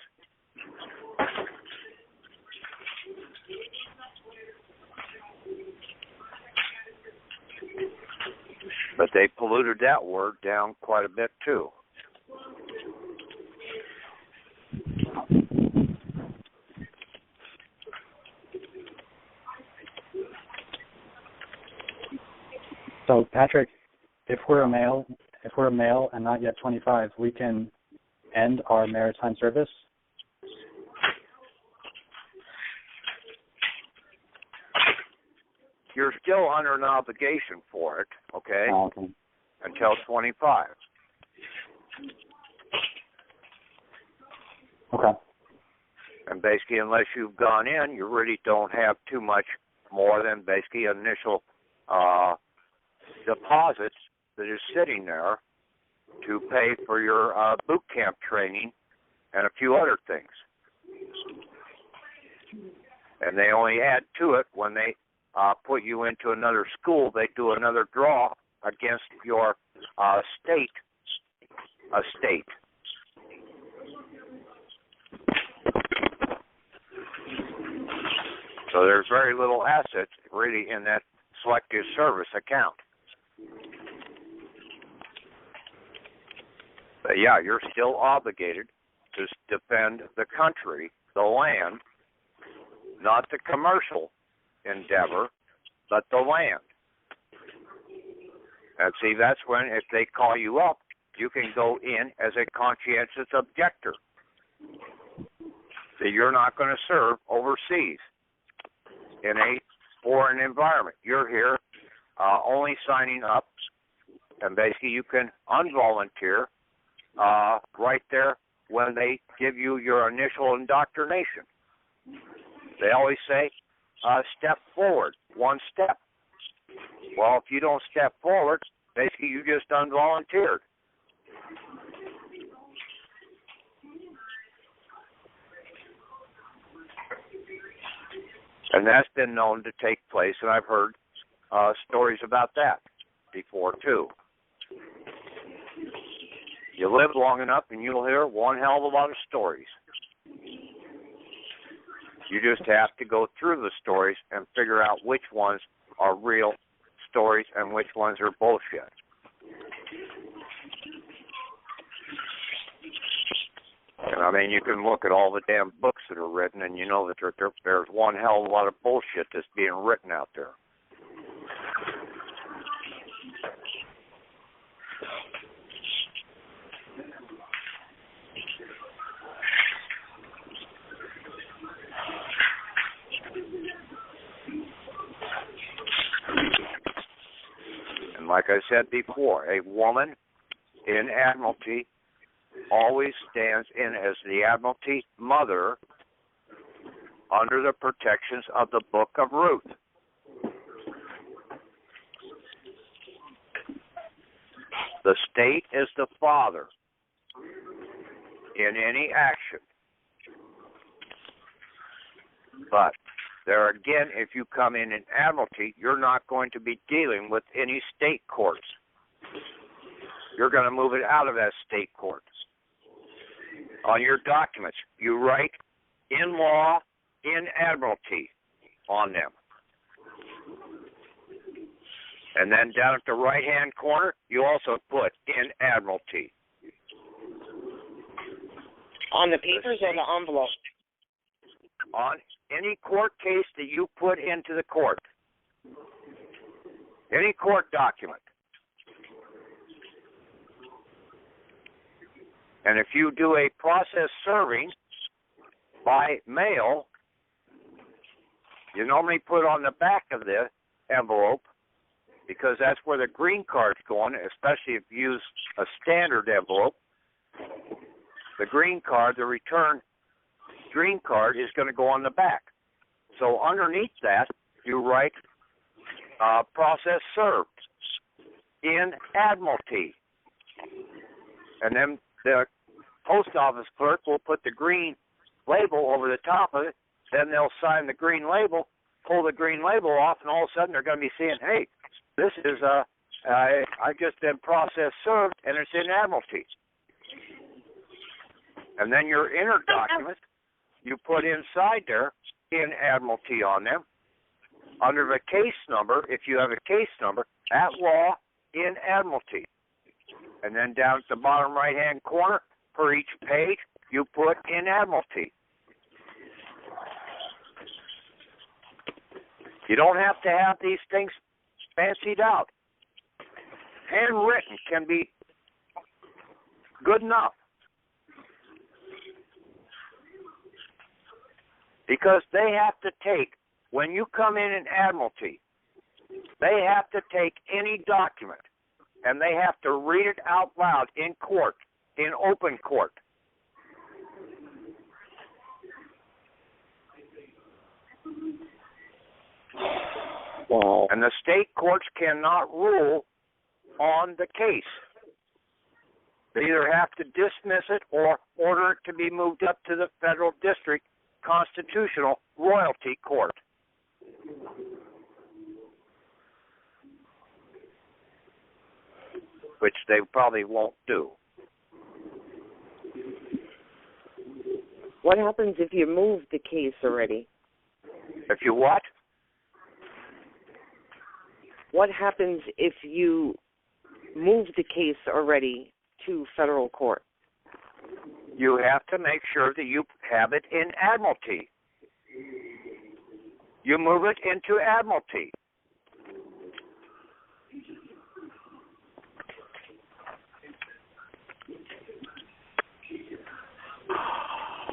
But they polluted that word down quite a bit too. So, Patrick, if we're a male and not yet 25, we can end our maritime service? You're still under an obligation for it, okay? Oh, okay. Until 25. Okay. And basically, unless you've gone in, you really don't have too much more than basically initial deposits that is sitting there to pay for your boot camp training and a few other things. And they only add to it when they put you into another school. They do another draw against your estate. So there's very little assets really in that selective service account. But yeah, you're still obligated to defend the country, the land, not the commercial endeavor, but the land. And see, that's when, if they call you up, you can go in as a conscientious objector. So you're not going to serve overseas in a foreign environment. You're here only signing up, and basically you can unvolunteer right there when they give you your initial indoctrination. They always say, step forward, one step. Well, if you don't step forward, basically you just unvolunteered. And that's been known to take place, and I've heard stories about that before, too. You live long enough, and you'll hear one hell of a lot of stories. You just have to go through the stories and figure out which ones are real stories and which ones are bullshit. And I mean, you can look at all the damn books that are written, and you know that there's one hell of a lot of bullshit that's being written out there. And like I said before, a woman in Admiralty always stands in as the Admiralty mother under the protections of the Book of Ruth. The state is the father in any action. But there again, if you come in admiralty, you're not going to be dealing with any state courts. You're going to move it out of that state court. On your documents, you write in law, in admiralty on them. And then down at the right-hand corner, you also put in admiralty. On the papers or the envelope? On any court case that you put into the court. Any court document. And if you do a process serving by mail, you normally put on the back of the envelope, because that's where the green card's going, especially if you use a standard envelope. The green card, the return green card, is going to go on the back. So underneath that, you write process served in admiralty. And then the post office clerk will put the green label over the top of it. Then they'll sign the green label, pull the green label off, and all of a sudden they're going to be saying, hey, this is I just been process served, and it's in admiralty. And then your inner document, you put inside there in admiralty on them. Under the case number, if you have a case number, at law in admiralty. And then down at the bottom right-hand corner, per each page, you put in admiralty. You don't have to have these things fancied out. Handwritten can be good enough. Because they have to take, when you come in admiralty, they have to take any document and they have to read it out loud in court, in open court. Wow. And the state courts cannot rule on the case. They either have to dismiss it or order it to be moved up to the federal district constitutional royalty court. Which they probably won't do. What happens if you move the case already? If you what? What happens if you move the case already to federal court? You have to make sure that you have it in admiralty. You move it into admiralty.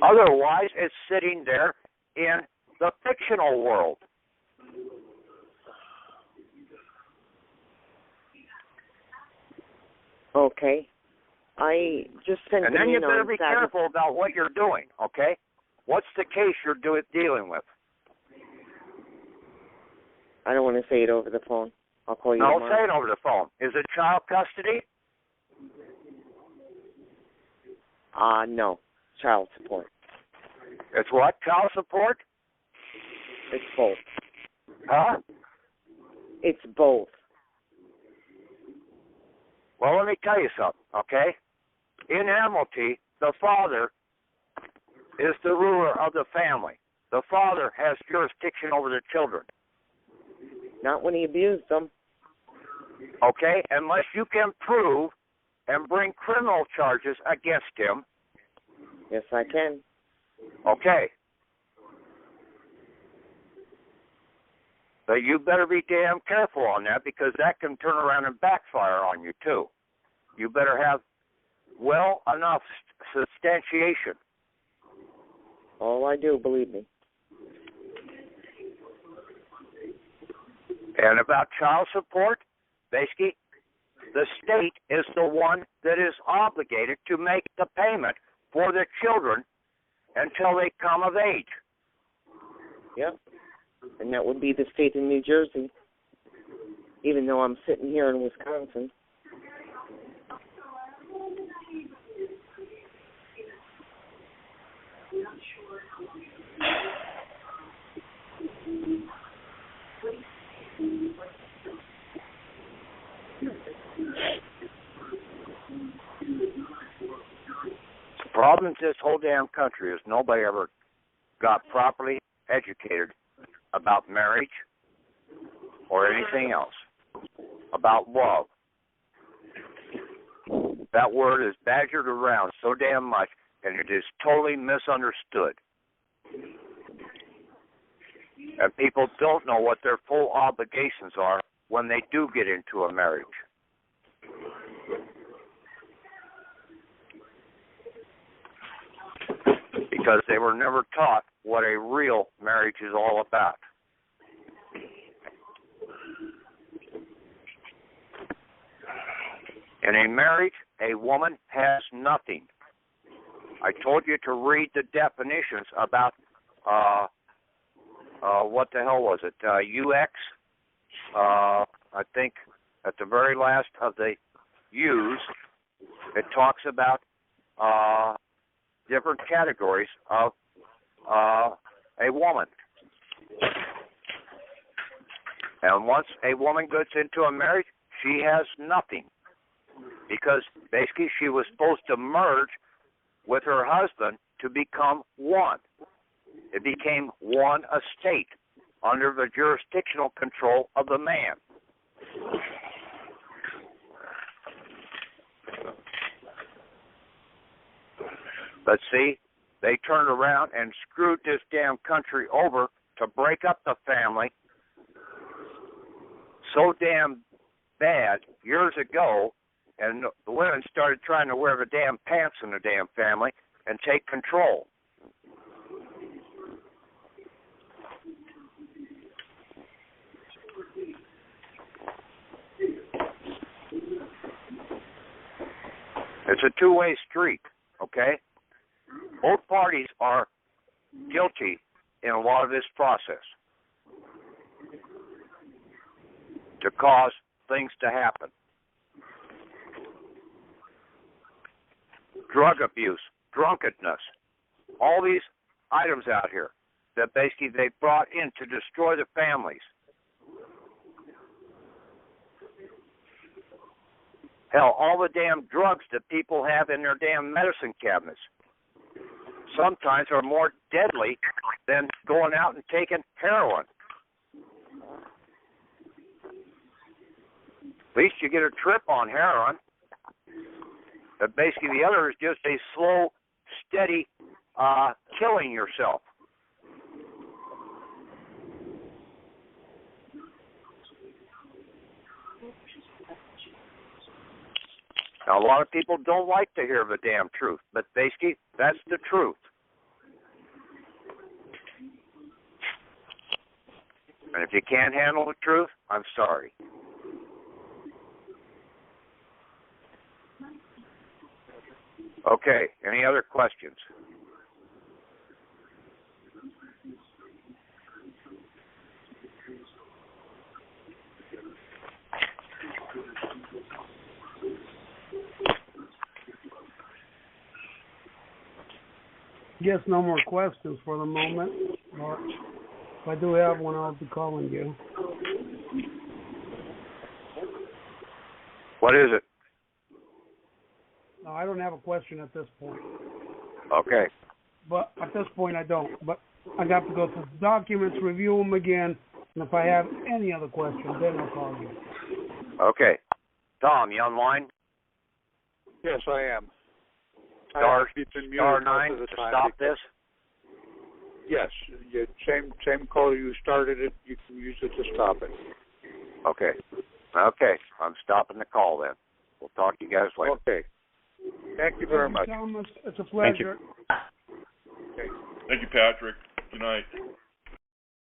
Otherwise, it's sitting there in the fictional world. Okay. I just sent And then you better be Saturday. careful about what you're doing, okay? What's the case you're dealing with? I don't want to say it over the phone. I'll call you No, tomorrow. say it over the phone. Is it child custody? No. Child support. It's what? Child support? It's both. Huh? It's both. Well, let me tell you something, okay? In admiralty, the father is the ruler of the family. The father has jurisdiction over the children. Not when he abused them. Okay? Unless you can prove and bring criminal charges against him. Yes, I can. Okay. But you better be damn careful on that, because that can turn around and backfire on you, too. You better have well enough substantiation. Oh, I do, believe me. And about child support, basically, the state is the one that is obligated to make the payment for the children until they come of age. Yep. And that would be the state of New Jersey, even though I'm sitting here in Wisconsin. The problem in this whole damn country is nobody ever got properly educated about marriage or anything else, about love. That word is badgered around so damn much, and it is totally misunderstood. And people don't know what their full obligations are when they do get into a marriage. Because they were never taught what a real marriage is all about. In a marriage, a woman has nothing. I told you to read the definitions about, what the hell was it, UX? I think at the very last of the U's, it talks about different categories of a woman. And once a woman gets into a marriage, she has nothing. Because basically she was supposed to merge with her husband to become one. It became one estate under the jurisdictional control of the man. But see, they turned around and screwed this damn country over to break up the family so damn bad years ago, and the women started trying to wear the damn pants in the damn family and take control. It's a two-way street, okay? Both parties are guilty in a lot of this process to cause things to happen. Drug abuse, drunkenness, all these items out here that basically they brought in to destroy the families. Hell, all the damn drugs that people have in their damn medicine cabinets sometimes are more deadly than going out and taking heroin. At least you get a trip on heroin. But basically the other is just a slow, steady killing yourself. Now, a lot of people don't like to hear the damn truth, but basically that's the truth. And if you can't handle the truth, I'm sorry. Okay, any other questions? Guess no more questions for the moment. Or if I do have one, I'll be calling you. What is it? No, I don't have a question at this point. Okay. But at this point, I don't. But I got to go through the documents, review them again, and if I have any other questions, then I'll call you. Okay. Tom, you online? Yes, I am. Star 9 to to stop this? Yes. Same call you started it, you can use it to stop it. Okay. Okay. I'm stopping the call then. We'll talk to you guys later. Okay. Thank you very much. Thomas, it's a pleasure. Thank you, Patrick. Good night.